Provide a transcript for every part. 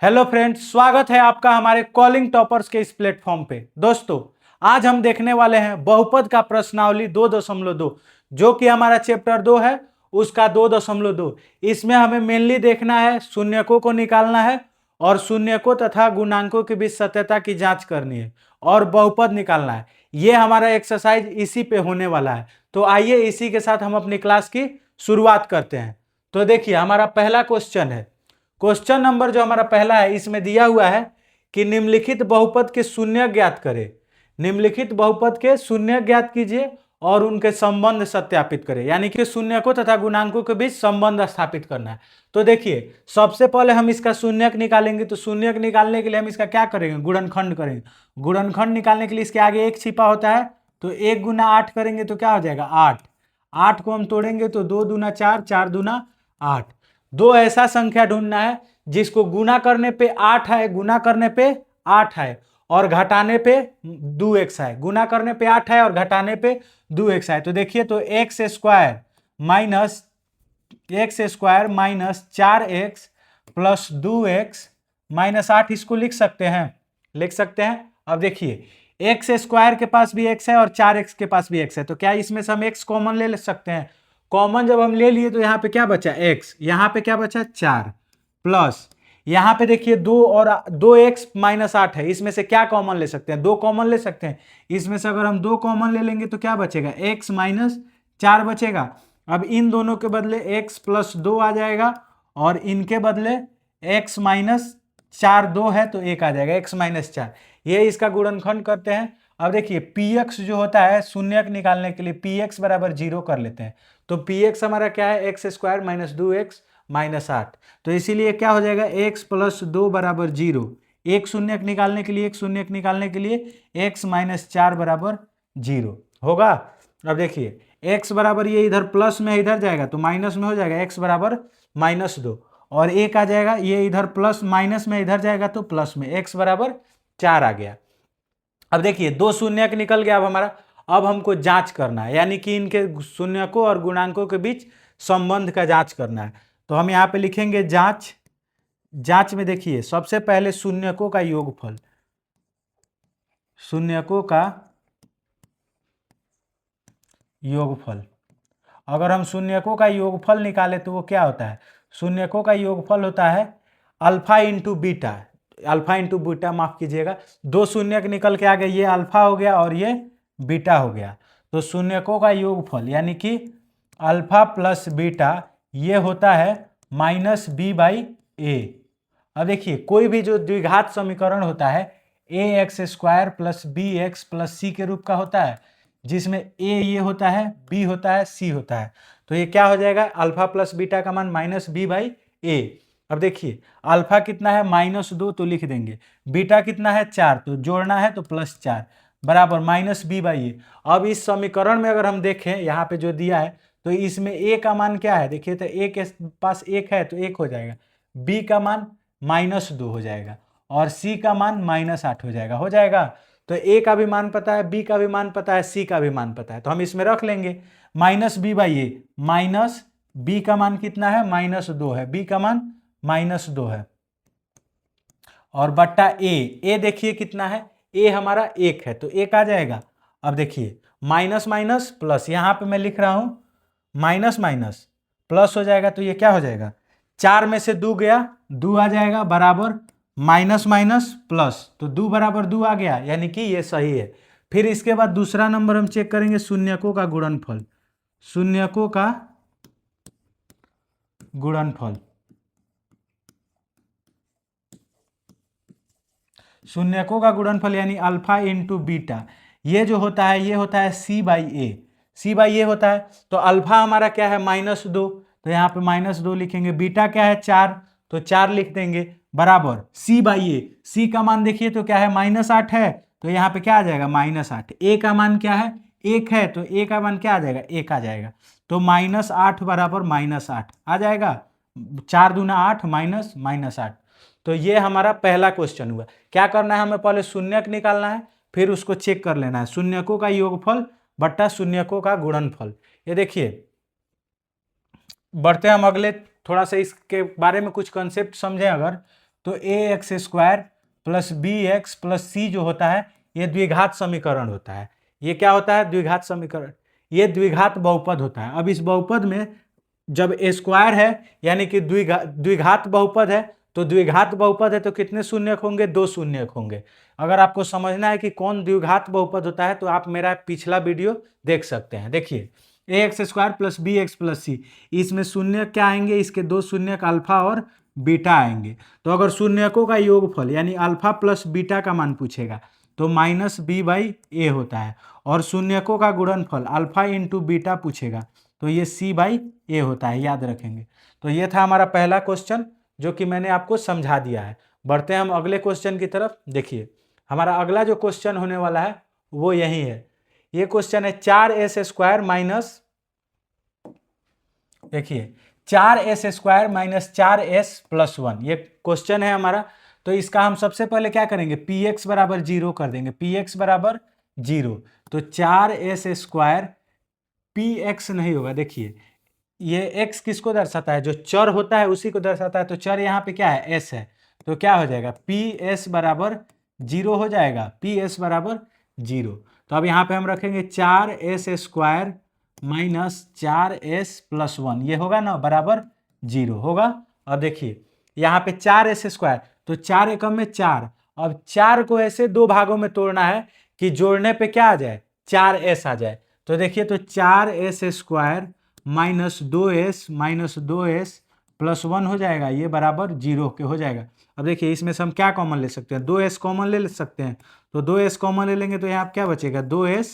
Hello friends, स्वागत है आपका हमारे कॉलिंग टॉपर्स के इस प्लेटफॉर्म पे। दोस्तों, आज हम देखने वाले हैं बहुपद का प्रश्नावली 2.2, जो कि हमारा चैप्टर 2 है, उसका 2.2। इसमें हमें मेनली देखना है, शून्यकों को निकालना है और शून्यकों तथा गुणांकों के बीच सत्यता की जांच करनी है और बहुपद निकालना है। ये हमारा एक्सरसाइज इसी पे होने वाला है। तो आइए इसी के साथ हम अपनी क्लास की शुरुआत करते हैं। तो देखिए, हमारा पहला क्वेश्चन है। क्वेश्चन नंबर जो हमारा पहला है, इसमें दिया हुआ है कि निम्नलिखित बहुपद के शून्य ज्ञात करें। निम्नलिखित बहुपद के शून्य ज्ञात कीजिए और उनके संबंध सत्यापित करें, यानी कि शून्यकों तथा गुणांकों के बीच संबंध स्थापित करना है। तो देखिए, सबसे पहले हम इसका शून्यक निकालेंगे। तो शून्यक निकालने के लिए हम इसका क्या करेंगे? गुणनखंड करेंगे। गुणनखंड निकालने के लिए इसके आगे एक छिपा होता है, तो 1 गुना 8 करेंगे तो क्या हो जाएगा? 8। 8 को हम तोड़ेंगे तो 2 दूना 4, 4 दूना 8। दो ऐसा संख्या ढूंढना है जिसको गुना करने पे 8 है, गुना करने पे 8 है और घटाने पे 2x है। गुना करने पे 8 है और घटाने पे 2x है। तो देखिए, तो x square minus 4x plus 2x minus 8, इसको लिख सकते हैं। अब देखिए, एक्स स्क्वायर के पास भी x है और 4x के पास भी x है, तो क्या इसमें से हम x कॉमन ले सकते हैं? कॉमन जब हम ले लिए तो यहाँ पे क्या बचा? x। यहाँ पे क्या बचा? 4 प्लस यहाँ पे देखिए 2 और 2x माइनस 8 है। इसमें से क्या कॉमन ले सकते हैं? 2 कॉमन ले सकते हैं। इसमें से अगर हम 2 कॉमन ले लेंगे तो क्या बचेगा? x माइनस 4 बचेगा। अब इन दोनों के बदले x प्लस 2 आ जाएगा और इनके बदले x माइनस 4 2 है तो 1 आ जाएगा, x माइनस 4। ये इसका गुणनखंड करते हैं। अब देखिए, px जो होता है शून्यक निकालने के लिए px बराबर 0 कर लेते हैं। तो px हमारा क्या है? X square minus 2x minus 8। तो इसीलिए क्या हो जाएगा? x प्लस 2 बराबर 0। एक शून्यक निकालने के लिए x माइनस 4 बराबर 0 होगा। अब देखिए, x बराबर ये इधर प्लस में इधर जाएगा तो माइनस में हो जाएगा, x बराबर माइनस 2 और 1 आ जाएगा। ये इधर प्लस माइनस में इधर जाएगा तो प्लस में, x बराबर 4 आ गया। अब देखिए, दो शून्यक निकल गया अब हमारा। अब हमको जांच करना है, यानी कि इनके शून्यकों और गुणांकों के बीच संबंध का जांच करना है। तो हम यहाँ पे लिखेंगे जांच। जांच में देखिए, सबसे पहले शून्यकों का योगफल। शून्यकों का योगफल। अगर हम शून्यकों का योगफल निकाले तो वो क्या होता है? शून्यकों का योगफल होता है alpha into beta. Alpha into beta, माफ कीजिएगा, दो शून्यक निकल के आ गए, ये अल्फा हो गया और ये बीटा हो गया। तो शून्यकों का योगफल यानी कि अल्फा प्लस बीटा ये होता है माइनस बी बाई ए। अब देखिए, कोई भी जो द्विघात समीकरण होता है A X square plus B X plus C के रूप का होता है, जिसमें ए ये होता है, बी होता है, सी होता है। तो ये क्या हो जाएगा? अल्फा प्लस बीटा का मान माइनस बी बाई ए। अब देखिए, अल्फा कितना है? -2, तो लिख देंगे। बीटा कितना है? 4, तो जोड़ना है तो +4 बराबर माइनस बी बाई ए। अब इस समीकरण में अगर हम देखें, यहाँ पे जो दिया है, तो इसमें ए का मान क्या है? देखिए, तो ए के पास 1 है तो 1 हो जाएगा, बी का मान -2 हो जाएगा और सी का मान -8 हो जाएगा। तो ए का भी मान पता है, बी का भी मान पता है, सी का भी मान पता है, तो हम इसमें रख लेंगे minus B by A. Minus B का मान कितना है? -2 है, बी का मान -2 है और बट्टा ए देखिए कितना है? ए हमारा 1 है तो 1 आ जाएगा। अब देखिए, माइनस माइनस प्लस, यहाँ पे मैं लिख रहा हूं माइनस माइनस प्लस हो जाएगा, तो ये क्या हो जाएगा? 4 में से 2 गया, 2 आ जाएगा बराबर माइनस माइनस प्लस, तो 2 बराबर 2 आ गया, यानी कि ये सही है। फिर इसके बाद दूसरा नंबर हम चेक करेंगे शून्यकों का गुणनफल। शून्यकों का गुणनफल। शून्यकों का गुणनफल यानी अल्फा इंटू बीटा, ये जो होता है ये होता है सी बाई ए। सी बाई ए होता है, तो अल्फा हमारा क्या है? -2, तो यहाँ पे -2 लिखेंगे। बीटा क्या है? 4, तो 4 लिख देंगे बराबर सी बाई ए। सी का मान देखिए तो क्या है? -8 है, तो यहाँ पे क्या आ जाएगा? -8। ए का मान क्या है? 1 है, तो ए का मान क्या आ जाएगा? 1 आ जाएगा, तो -8 बराबर -8 आ जाएगा। 4 दूना 8 -8। तो ये हमारा पहला क्वेश्चन हुआ। क्या करना है हमें? पहले शून्यक निकालना है, फिर उसको चेक कर लेना है। शून्यकों का योगफल बट्टा शून्यकों का गुणनफल। ये देखिए, बढ़ते हम अगले, थोड़ा सा इसके बारे में कुछ कंसेप्ट समझें अगर। तो A X square plus B X plus C जो होता है ये द्विघात समीकरण होता है। ये क्या होता है? द्विघात समीकरण। ये द्विघात बहुपद होता है। अब इस बहुपद में जब ए स्क्वायर है यानी कि द्विघात बहुपद है, तो द्विघात बहुपद है तो कितने शून्यक होंगे? 2 शून्यक होंगे। अगर आपको समझना है कि कौन द्विघात बहुपद होता है तो आप मेरा पिछला वीडियो देख सकते हैं। देखिए A X square plus B X plus C, इसमें शून्य क्या आएंगे? इसके 2 शून्यक अल्फा और बीटा आएंगे। तो अगर शून्यकों का योगफल यानी अल्फा प्लस बीटा का मान पूछेगा तो माइनस बी बाई ए होता है, और शून्यकों का गुणनफल अल्फा इंटू बीटा पूछेगा तो ये सी बाई ए होता है, याद रखेंगे। तो ये था हमारा पहला क्वेश्चन जो कि मैंने आपको समझा दिया है। बढ़ते हैं हम अगले क्वेश्चन की तरफ। देखिए हमारा अगला जो क्वेश्चन होने वाला है वो यही है। ये क्वेश्चन है 4s स्क्वायर माइनस, देखिए 4s square minus 4s plus 1, ये क्वेश्चन है हमारा। तो इसका हम सबसे पहले क्या करेंगे? px बराबर 0 कर देंगे। px बराबर 0, तो 4s स्क्वायर px नहीं होगा। देखिए ये x किसको दर्शाता है? जो चर होता है उसी को दर्शाता है। तो चर यहाँ पे क्या है? s है। तो क्या हो जाएगा? ps बराबर 0 हो जाएगा। ps बराबर 0। तो अब यहाँ पे हम रखेंगे 4s square minus 4s plus 1, ये होगा ना बराबर 0 होगा। अब देखिए यहाँ पे 4s स्क्वायर, तो 4 एकम में 4। अब 4 को ऐसे 2 भागों में तोड़ना है कि जोड़ने पे क्या आ जाए? 4s आ जाए। तो देखिए तो 4s square minus 2s plus 1 हो जाएगा, ये बराबर 0 के हो जाएगा। अब देखिए इसमें से हम क्या कॉमन ले सकते हैं? 2s कॉमन ले सकते हैं। तो 2s कॉमन ले लेंगे तो यहाँ पे क्या बचेगा? 2s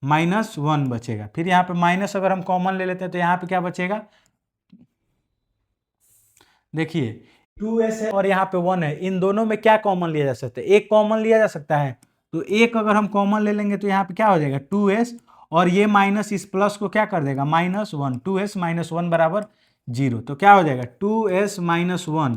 माइनस 1 बचेगा। फिर यहाँ पे माइनस अगर हम कॉमन ले लेते हैं तो यहाँ पे क्या बचेगा? देखिए 2s है और यहाँ पे 1 है, इन दोनों में क्या कॉमन लिया जा सकता है? एक कॉमन लिया जा सकता है। तो एक अगर हम कॉमन ले लेंगे तो यहाँ पे क्या हो जाएगा? 2s, और ये माइनस इस प्लस को क्या कर देगा? माइनस 1। 2s माइनस 1 बराबर 0। तो क्या हो जाएगा? 2s माइनस 1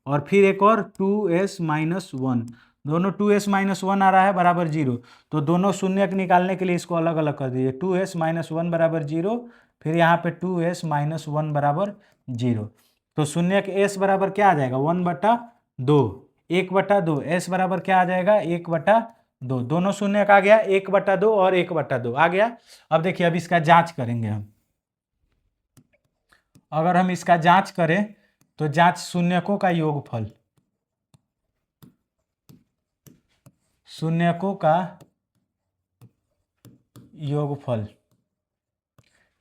और फिर एक और 2s माइनस 1, दोनों 2s माइनस 1 आ रहा है बराबर 0। तो दोनों शून्यक निकालने के लिए इसको अलग अलग कर दीजिए। 2s माइनस 1 बराबर 0, फिर यहाँ पे 2s माइनस 1 बराबर 0। तो शून्यक s बराबर क्या आ जाएगा? 1/2, 1/2। s बराबर क्या आ जाएगा? 1/2। दोनों शून्यक आ गया, 1/2 और 1/2 आ गया। अब देखिए अब इसका जांच करेंगे हम। अगर हम इसका जांच करें तो जांच शून्यकों का योगफल, शून्यकों का योगफल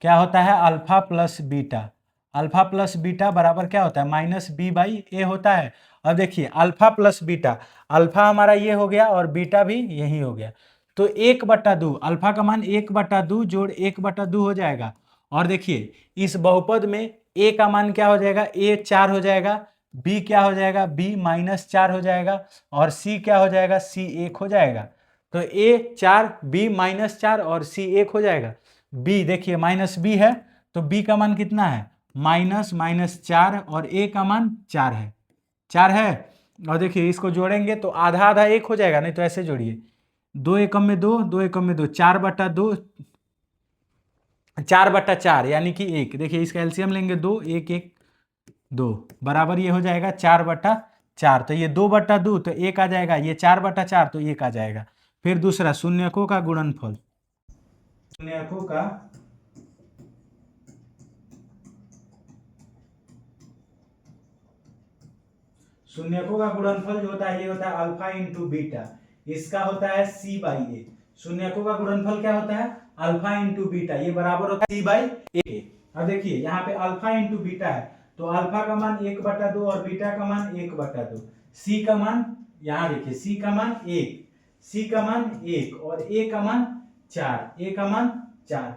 क्या होता है? Alpha plus beta. Alpha plus beta बराबर क्या होता है? माइनस बी बाई ए होता है। अब देखिए अल्फा प्लस बीटा, अल्फा हमारा ये हो गया और बीटा भी यही हो गया। तो 1/2, अल्फा का मान 1/2 जोड़ 1/2 हो जाएगा। और देखिए इस बहुपद में ए का मान क्या हो जाएगा? ए 4 हो जाएगा, बी क्या हो जाएगा? बी माइनस 4 हो जाएगा, और सी क्या हो जाएगा? सी 1 हो जाएगा। तो ए 4, बी माइनस 4 और सी 1 हो जाएगा। बी देखिए माइनस बी है तो बी का मान कितना है? माइनस 4, और ए का मान 4 है, 4 है। और देखिए इसको जोड़ेंगे तो आधा आधा 1 हो जाएगा, नहीं तो ऐसे जोड़िए 2 एकम में 2, 2 एकम में 2, 4/2, 4/4 यानी कि 1। देखिए इसका एलसीएम लेंगे 2, 1 1 2 बराबर ये हो जाएगा 4/4। तो ये 2/2 तो 1 आ जाएगा, ये 4/4 तो 1 आ जाएगा। फिर दूसरा शून्यकों का गुणनफल, शून्यकों का शून्यकों का गुणनफल जो होता है ये होता है अल्फा इंटू बीटा, इसका होता है सी बाई ए। शून्यकों का गुणनफल क्या होता है? अल्फा इंटू बीटा, ये बराबर होता है सी बाई ए। अब देखिए यहाँ पे अल्फा इंटू बीटा है तो अल्फा का मान 1/2 और बीटा का मान 1/2। सी का मान यहाँ देखिए, सी का मान 1, सी का मान 1 और ए का मान 4, ए का मान 4।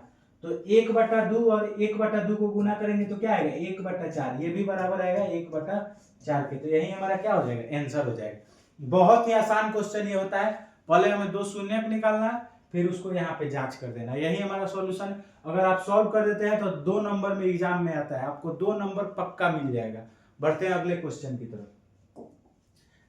तो 1/2 और 1/2 को गुना करेंगे तो क्या आएगा? 1/4, ये भी बराबर आएगा 1/4 के। तो यही हमारा क्या हो जाएगा? आंसर हो जाएगा। बहुत ही आसान क्वेश्चन ये होता है। पहले हमें 2 शून्यक निकालना है, फिर उसको यहाँ पे जांच कर देना, यही हमारा सॉल्यूशन। अगर आप सॉल्व कर देते हैं तो 2 नंबर में एग्जाम में आता है, आपको 2 नंबर पक्का मिल जाएगा। बढ़ते हैं अगले क्वेश्चन की तरफ।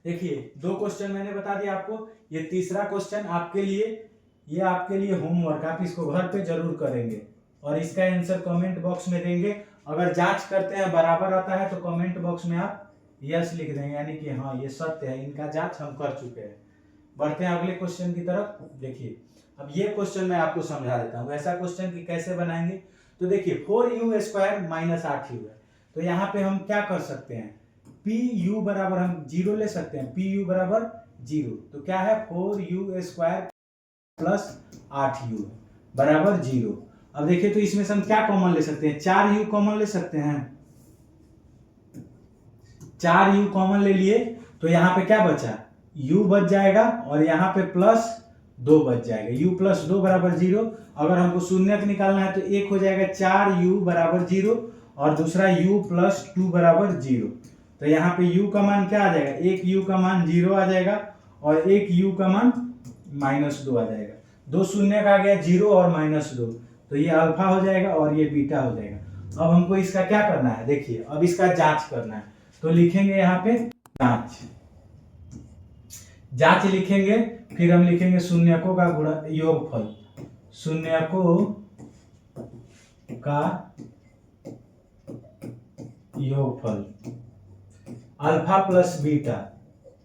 देखिए 2 क्वेश्चन मैंने बता दिया आपको, ये तीसरा क्वेश्चन आपके लिए, ये आपके लिए होमवर्क, आप इसको घर पे जरूर करेंगे और इसका आंसर कमेंट बॉक्स में देंगे। अगर जांच करते हैं बराबर आता है तो कमेंट बॉक्स में आप यस लिख देंगे, यानी कि हाँ ये सत्य है, इनका जांच हम कर चुके हैं। बढ़ते हैं अगले क्वेश्चन की तरफ। देखिए अब ये क्वेश्चन मैं आपको समझा देता हूँ ऐसा क्वेश्चन की कैसे बनाएंगे। तो देखिए 4u स्क्वायर माइनस 8u है, तो यहाँ पे हम क्या कर सकते हैं, पी यू बराबर हम 0 ले सकते हैं, पी यू बराबर 0। तो क्या है 4u स्क्वायर प्लस 8u बराबर 0। अब देखिए तो इसमें से हम क्या कॉमन ले सकते हैं, 4u कॉमन ले सकते हैं, 4u कॉमन ले लिए तो यहाँ पे क्या बचा, u बच जाएगा और यहाँ पे प्लस 2 बच जाएगा, u प्लस 2 बराबर 0। अगर हमको शून्यक निकालना है तो एक हो जाएगा 4u बराबर 0 और दूसरा u प्लस 2 बराबर 0। तो यहाँ पे u का मान क्या आ जाएगा, एक u का मान 0 आ जाएगा और एक u का मान -2 आ जाएगा। दो शून्य का आ गया 0 और -2, तो ये अल्फा हो जाएगा और ये बीटा हो जाएगा। अब हमको इसका क्या करना है, देखिए अब इसका जांच करना है, तो लिखेंगे यहाँ पे जांच, जांच लिखेंगे, फिर हम लिखेंगे शून्यकों का गुणा योगफल, शून्यकों का योगफल अल्फा प्लस बीटा,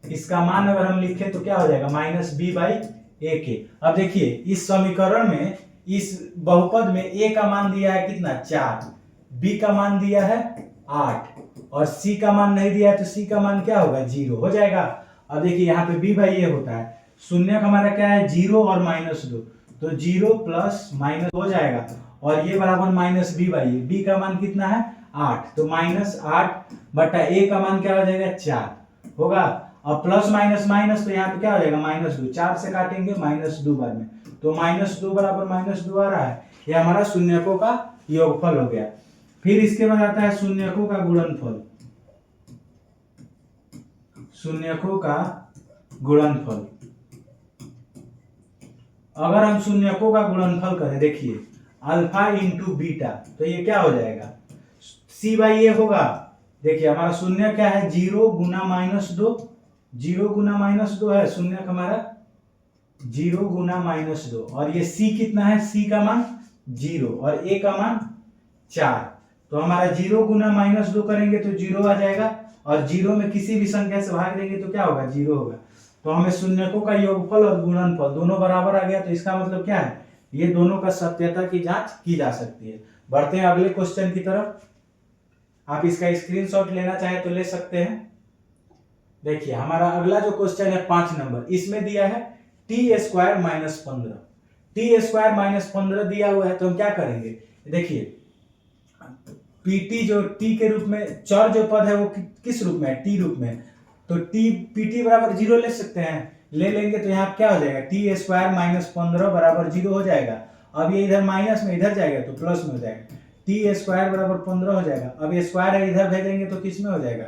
इसका मान अगर हम लिखें तो क्या हो जाएगा -b/a। अब देखिए इस समीकरण में इस बहुपद में a का मान दिया है कितना 4, b का मान दिया है 8 और c का मान नहीं दिया है, तो c का मान क्या होगा 0 हो जाएगा। अब देखिए यहाँ पे b/a होता है, शून्य हमारा क्या है 0 और -2, तो 0 प्लस माइनस हो जाएगा और ये बराबर -b/a, b का मान कितना है 8, तो -8 बटा a का मान क्या हो जाएगा 4 होगा। अब प्लस माइनस माइनस तो यहाँ पे क्या हो जाएगा -2, 4 से काटेंगे -2 बार में, तो -2 बराबर -2 आ रहा है, ये हमारा शून्यकों का योगफल हो गया। फिर इसके बाद आता है शून्यकों का गुणनफल, शून्यकों का गुणनफल। अगर हम शून्यकों का गुणनफल करें, देखिए अल्फा इंटू बीटा, तो ये क्या हो जाएगा c/a होगा। देखिए हमारा शून्य क्या है 0 गुना -2, 0 गुना -2 है शून्य हमारा, 0 गुना -2 और ये c कितना है, c का मान 0 और a का मान 4, तो हमारा 0 गुना -2 करेंगे तो 0 आ जाएगा और 0 में किसी भी संख्या से भाग देंगे तो क्या होगा 0 होगा। तो हमें शून्यकों का योगफल और गुणनफल दोनों बराबर आ गया, तो इसका मतलब क्या है, ये दोनों का सत्यता की जांच की जा सकती है। बढ़ते हैं अगले क्वेश्चन की तरफ, आप इसका स्क्रीनशॉट लेना चाहे तो ले सकते हैं। देखिए हमारा अगला जो क्वेश्चन है 5 नंबर, इसमें दिया है t² - 15, t² - 15 दिया हुआ है, तो हम क्या करेंगे, देखिए pt जो t के रूप में, चर जो पद है वो किस रूप में है, t रूप में, तो pt बराबर 0 ले सकते हैं, ले लेंगे तो यहाँ क्या हो जाएगा t² - 15 बराबर 0 हो जाएगा। अब ये इधर माइनस में इधर जाएगा तो प्लस में हो जाएगा, t² बराबर 15 हो जाएगा। अब ये स्क्वायर है इधर भेजेंगे तो किस में हो जाएगा,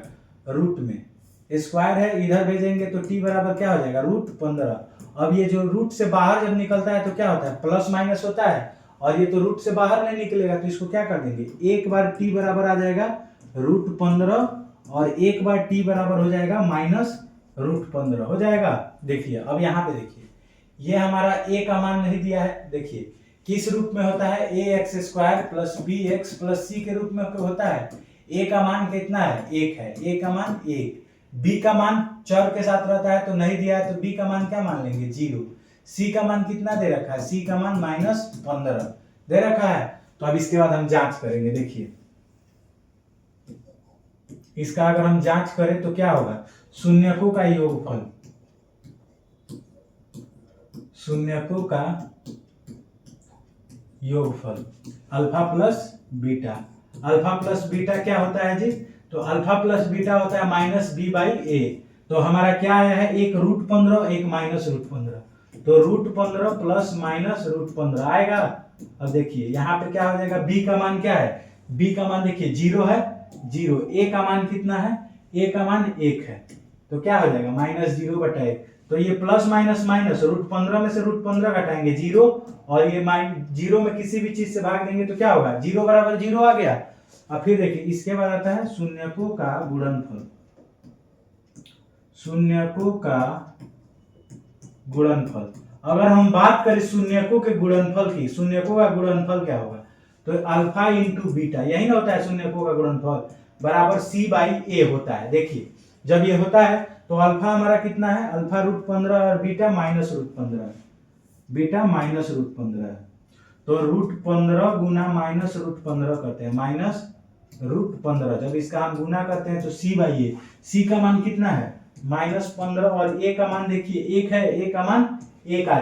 रूट में, स्क्वायर है इधर भेजेंगे तो t बराबर क्या हो जाएगा √15। अब ये जो रूट से बाहर जब निकलता है तो क्या होता है प्लस माइनस होता है, और ये तो रूट से बाहर नहीं निकलेगा, तो इसको क्या कर देंगे, एक बार t बराबर आ जाएगा √15 और एक बार t बराबर हो जाएगा -√15 हो जाएगा। देखिए अब यहाँ पे देखिए ये हमारा a का मान नहीं दिया है, देखिए किस रूप में होता है, ax² + bx + c के रूप में होता है। a का मान कितना है 1 है, a का मान 1, b का मान चर के साथ रहता है तो नहीं दिया है, तो b का मान क्या मान लेंगे 0, c का मान कितना दे रखा है, c का मान -15 दे रखा है। तो अब इसके बाद हम जांच करेंगे, देखिए इसका अगर हम जांच करें तो क्या होगा, शून्यकों का योगफल, शून्यकों का योगफल alpha plus beta, alpha plus beta क्या होता है जी, तो अल्फा प्लस बीटा होता है -b/a, तो हमारा क्या आया है एक √15 एक -√15, तो √15 प्लस -√15 आएगा। अब देखिए यहाँ पे क्या हो जाएगा, b का मान क्या है, b का मान देखिए 0 है 0, a का मान कितना है, a का मान 1 है, तो क्या हो जाएगा -0/1, तो ये प्लस माइनस माइनस √15 में से √15 घटाएंगे 0, और ये 0 में किसी भी चीज से भाग देंगे तो क्या होगा 0 बराबर 0 आ गया। अब फिर देखिए इसके बाद आता है शून्यकों का गुणनफल, शून्यकों का गुणनफल। अगर हम बात करें शून्यकों के गुणनफल की, शून्यकों का गुणनफल क्या होगा, तो अल्फा इंटू बीटा, यही ना होता है शून्यकों का गुणनफल बराबर c/a होता है। देखिए जब ये होता है तो अल्फा हमारा कितना है, अल्फा √15 और बीटा -√15, बीटा -√15, तो √15 गुना -√15 करते हैं, -√15। जब इसका हम गुना करते हैं तो c/a, c का मान कितना है -15 और a का मान देखिए 1 है, a का मान 1 आ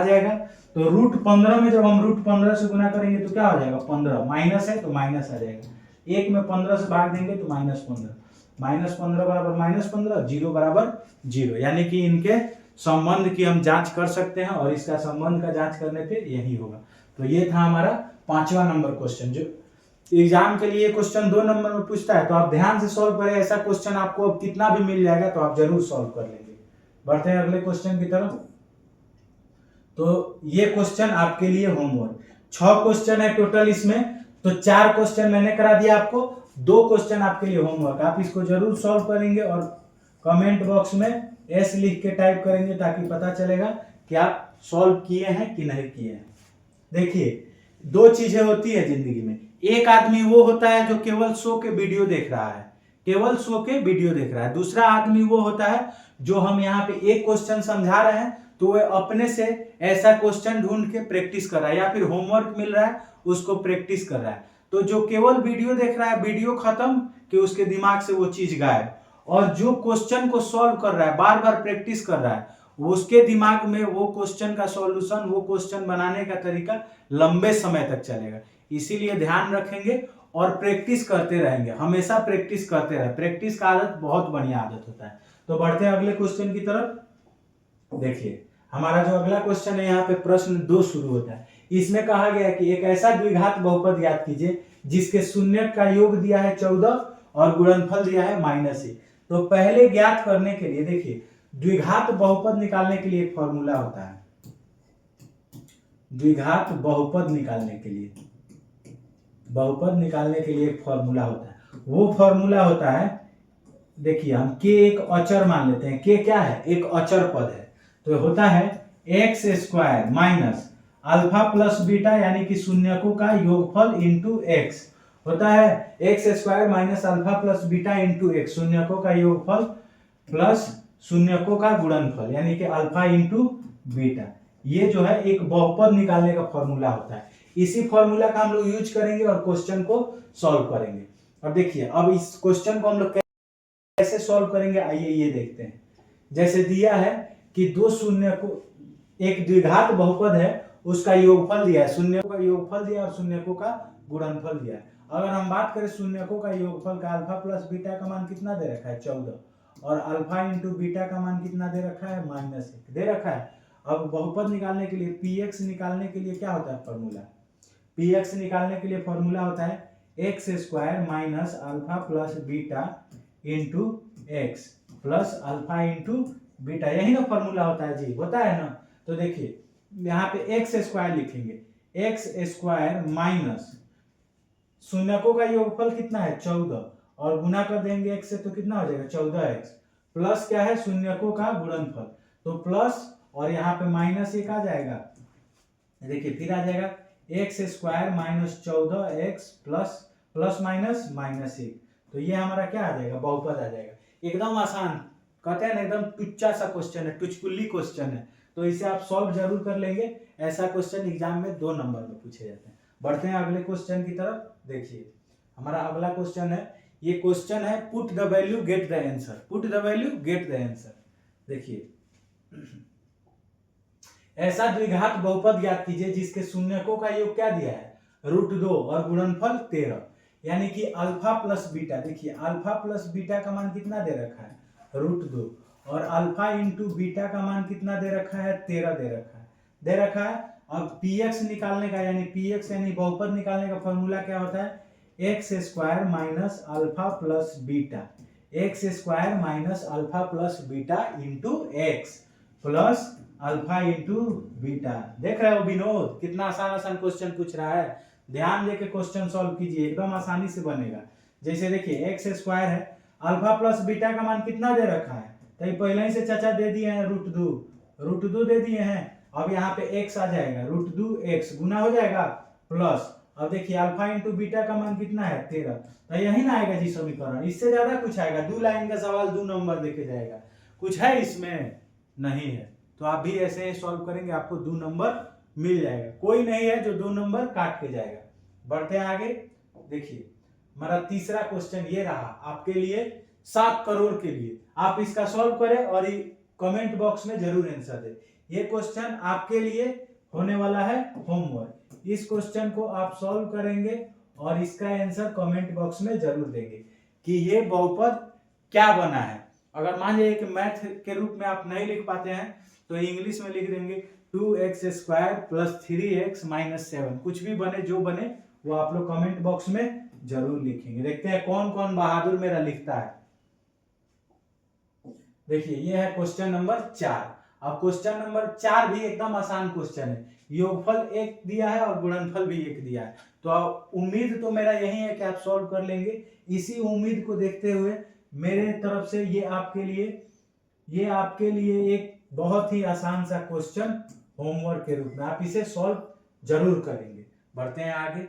जाएगा। तो √15 में जब हम √15 से गुना करेंगे तो क्या हो जाएगा 15, माइनस है तो माइनस आ जाएगा, 1 में 15 से भाग देंगे तो -15, -15 बराबर -15, 0 बराबर 0। यानी कि इनके संबंध की हम जांच कर सकते हैं और इसका संबंध का जांच करने पे यही होगा। तो ये था हमारा 5वां नंबर क्वेश्चन, जो एग्जाम के लिए क्वेश्चन 2 नंबर में पूछता है, तो आप ध्यान से सॉल्व करें। ऐसा क्वेश्चन आपको अब कितना भी मिल जाएगा तो आप जरूर सॉल्व कर लेंगे। बढ़ते हैं अगले क्वेश्चन की तरफ। तो ये क्वेश्चन आपके लिए होमवर्क, 6 क्वेश्चन है टोटल इसमें, तो 4 क्वेश्चन मैंने करा दिया आपको, 2 क्वेश्चन आपके लिए होमवर्क। आप इसको जरूर सॉल्व करेंगे और कमेंट बॉक्स में एस लिख के टाइप करेंगे ताकि पता चलेगा कि आप सॉल्व किए हैं कि नहीं किए हैं। देखिए 2 चीजें होती है जिंदगी में, एक आदमी वो होता है जो केवल शो के वीडियो देख रहा है, केवल शो के वीडियो देख रहा है। दूसरा आदमी वो होता है जो हम यहाँ पे एक क्वेश्चन समझा रहे हैं तो वह अपने से ऐसा क्वेश्चन ढूंढ के प्रैक्टिस कर रहा है, या फिर होमवर्क मिल रहा है उसको प्रैक्टिस कर रहा है। तो जो केवल वीडियो देख रहा है, वीडियो खत्म कि उसके दिमाग से वो चीज गायब, और जो क्वेश्चन को सॉल्व कर रहा है, बार बार प्रैक्टिस कर रहा है, उसके दिमाग में वो क्वेश्चन का सॉल्यूशन, वो क्वेश्चन बनाने का तरीका लंबे समय तक चलेगा। इसीलिए ध्यान रखेंगे और प्रैक्टिस करते रहेंगे, हमेशा प्रैक्टिस करते रहे। प्रैक्टिस का आदत बहुत बढ़िया आदत होता है। तो बढ़ते हैं अगले क्वेश्चन की तरफ। देखिए हमारा जो अगला क्वेश्चन है, यहाँ पे प्रश्न 2 शुरू होता है। इसमें कहा गया है कि एक ऐसा द्विघात बहुपद ज्ञात कीजिए जिसके शून्य का योग दिया है 14 और गुणनफल दिया है -1। तो पहले ज्ञात करने के लिए देखिए, द्विघात बहुपद निकालने के लिए एक फॉर्मूला होता है। द्विघात बहुपद निकालने के लिए, बहुपद निकालने के लिए एक फॉर्मूला होता है। वो फॉर्मूला होता है, देखिए हम k एक अचर मान लेते हैं। k क्या है, एक अचर पद है। तो होता है x² minus alpha plus beta, यानी कि शून्यकों का योगफल इंटू x होता है x² minus alpha plus beta into x, शून्यकों का योगफल प्लस शून्यकों का गुणनफल, यानी कि अल्फा इंटू बीटा। ये जो है एक बहुपद निकालने का फॉर्मूला होता है। इसी फॉर्मूला का हम लोग यूज करेंगे और क्वेश्चन को सॉल्व करेंगे। अब देखिए, अब इस क्वेश्चन को हम लोग कैसे सॉल्व करेंगे, आइए ये देखते हैं। जैसे दिया है कि 2 शून्य को, एक द्विघात बहुपद है उसका योगफल दिया है, शून्यकों का योगफल दिया और शून्यकों का गुणनफल दिया है। अगर हम बात करें शून्यकों का योगफल का, अल्फा प्लस बीटा का मान कितना दे रखा है 14, और अल्फा इंटू बीटा का मान कितना दे रखा है -1 दे रखा है। अब बहुपद निकालने के लिए px निकालने के लिए क्या होता है फॉर्मूला, px निकालने के लिए फॉर्मूला होता है x² minus alpha plus beta into x plus alpha into beta, यही ना फॉर्मूला होता है जी, होता है ना। तो देखिए यहाँ पे x² लिखेंगे, x² माइनस शून्यकों का योगफल कितना है 14 और गुना कर देंगे x से तो कितना हो जाएगा 14x, प्लस क्या है शून्यकों का गुणनफल, तो प्लस और यहाँ पे -1 आ जाएगा। देखिए फिर आ जाएगा x² minus 14x plus plus minus -1, तो ये हमारा क्या आ जाएगा बहुपद आ जाएगा। एकदम आसान, कहते हैं ना एकदम टुच्चा सा क्वेश्चन है, टुचकुल्ली क्वेश्चन है, तो इसे आप सॉल्व जरूर कर लेंगे। ऐसा क्वेश्चन एग्जाम में 2 नंबर में पूछे जाते हैं। बढ़ते हैं अगले क्वेश्चन की तरफ। देखिए हमारा अगला क्वेश्चन है, ये क्वेश्चन है put the value get the answer, put the value get the answer. देखिए ऐसा द्विघात बहुपद ज्ञात कीजिए जिसके शून्यकों का योग क्या दिया है √2 और गुणनफल 13, यानी कि अल्फा प्लस बीटा। देखिए अल्फा प्लस बीटा का मान कितना दे रखा है √2 और अल्फा इंटू बीटा का मान कितना दे रखा है 13 दे रखा है। अब px निकालने का, यानी px यानी बहुपद निकालने का फॉर्मूला क्या होता है x² minus alpha plus beta, x² minus alpha plus beta into x plus alpha into beta. देख रहे हो विनोद, कितना आसान आसान क्वेश्चन पूछ रहा है। ध्यान देके क्वेश्चन सॉल्व कीजिए, एकदम आसानी से बनेगा। जैसे देखिए x² है, अल्फा प्लस बीटा का मान कितना दे रखा है, तो ये पहले ही से चाचा दे दिए हैं √2 दे दिए हैं। अब यहाँ पे x आ जाएगा √2x गुना हो जाएगा प्लस अब देखिए अल्फा इंटू बीटा का मान कितना है 13, तो यही ना आएगा जी समीकरण, इससे ज्यादा कुछ आएगा? 2 लाइन का सवाल 2 नंबर देके जाएगा, कुछ है इसमें? नहीं है। तो आप भी ऐसे ही सॉल्व करेंगे, आपको 2 नंबर मिल जाएगा। कोई नहीं है जो 2 नंबर काट के जाएगा। बढ़ते हैं आगे। देखिए हमारा तीसरा क्वेश्चन ये रहा आपके लिए 7 करोड़ के लिए। आप इसका सॉल्व करें और कमेंट बॉक्स में जरूर आंसर दें। ये क्वेश्चन आपके लिए होने वाला है होमवर्क। इस क्वेश्चन को आप सॉल्व करेंगे और इसका आंसर कमेंट बॉक्स में जरूर देंगे कि ये बहुपद क्या बना है। अगर मान लीजिए कि मैथ के रूप में आप नहीं लिख पाते हैं तो इंग्लिश में लिख देंगे 2x² + 3x - 7। कुछ भी बने, जो बने वो आप लोग कमेंट बॉक्स में जरूर लिखेंगे। देखते हैं कौन कौन बहादुर मेरा लिखता है। देखिए ये है क्वेश्चन नंबर 4। अब क्वेश्चन नंबर 4 भी एकदम आसान क्वेश्चन है। योगफल 1 दिया है और गुणनफल भी 1 दिया है, तो उम्मीद तो मेरा यही है कि आप सॉल्व कर लेंगे। इसी उम्मीद को देखते हुए मेरे तरफ से ये आपके लिए एक बहुत ही आसान सा क्वेश्चन होमवर्क के रूप में आप इसे सॉल्व जरूर करेंगे। बढ़ते हैं आगे।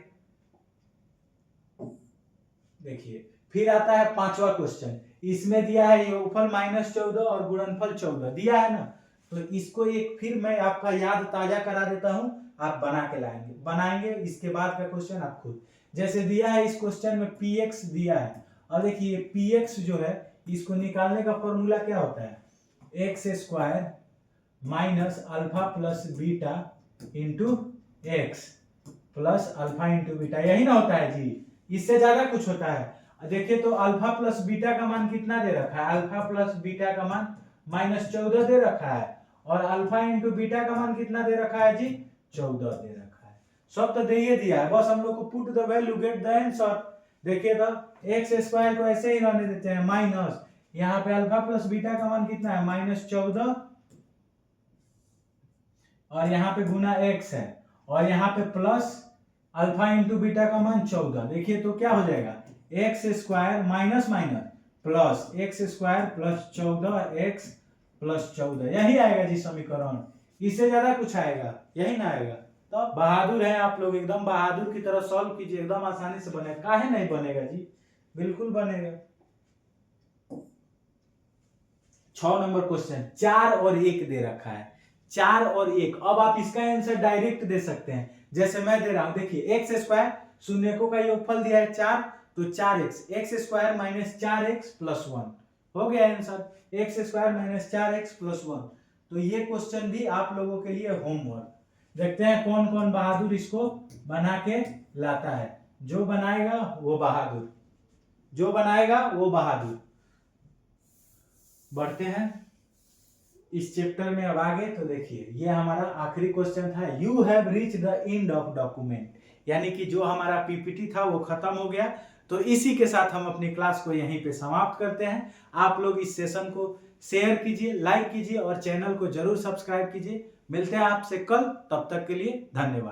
देखिए फिर आता है 5वां क्वेश्चन। इसमें दिया है योगफल -14 और गुणनफल 14 दिया है ना, तो इसको एक फिर मैं आपका याद ताजा करा देता हूं, आप बना के बनाएंगे। इसके बाद का क्वेश्चन आप खुद, जैसे दिया है इस क्वेश्चन में px दिया है, और देखिए px जो है इसको निकालने का फॉर्मूला क्या होता है, x² - alpha plus beta into x plus alpha into beta, यही ना होता है जी, इससे ज्यादा कुछ होता है? देखिए तो अल्फा प्लस बीटा का मान कितना दे रखा है, अल्फा प्लस बीटा का मान -14 दे रखा है, और अल्फा इंटू बीटा का मान कितना दे रखा है जी, 14 दे रखा है। सब तो दे ही दिया है, बस हम लोग को put the value get the answer. देखिए तो x² को ऐसे ही रहने देते हैं माइनस, यहाँ पे अल्फा प्लस बीटा का मान कितना है -14, और यहाँ पे गुना x है, और यहाँ पे प्लस अल्फा इंटू बीटा का मान 14। देखिए तो क्या हो जाएगा, x² minus minus plus x² plus 14x plus 14, यही आएगा जी समीकरण। इससे ज्यादा कुछ आएगा? यही ना आएगा। तो बहादुर हैं आप लोग, एकदम बहादुर की तरह सॉल्व कीजिए, एकदम आसानी से बनेगा। काहे नहीं बनेगा जी, बिल्कुल बनेगा। 6 नंबर क्वेश्चन 4 और 1 दे रखा है, 4 और 1। अब आप इसका आंसर डायरेक्ट दे सकते हैं, जैसे मैं दे रहा हूं। देखिए x² शून्यकों का योगफल दिया है 4, तो 4x, x² - 4x + 1 हो गया आंसर, x² - 4x + 1। तो ये क्वेश्चन भी आप लोगों के लिए होमवर्क। देखते हैं कौन कौन बहादुर इसको बना के लाता है। जो बनाएगा वो बहादुर, जो बनाएगा वो बहादुर। बढ़ते हैं इस चैप्टर में अब आगे। तो देखिए ये हमारा आखिरी क्वेश्चन था, you have reach the end of document, यानी कि जो हमारा पीपीटी था वो खत्म हो गया। तो इसी के साथ हम अपनी क्लास को यहीं पे समाप्त करते हैं। आप लोग इस सेशन को शेयर कीजिए, लाइक कीजिए और चैनल को जरूर सब्सक्राइब कीजिए। मिलते हैं आपसे कल, तब तक के लिए धन्यवाद।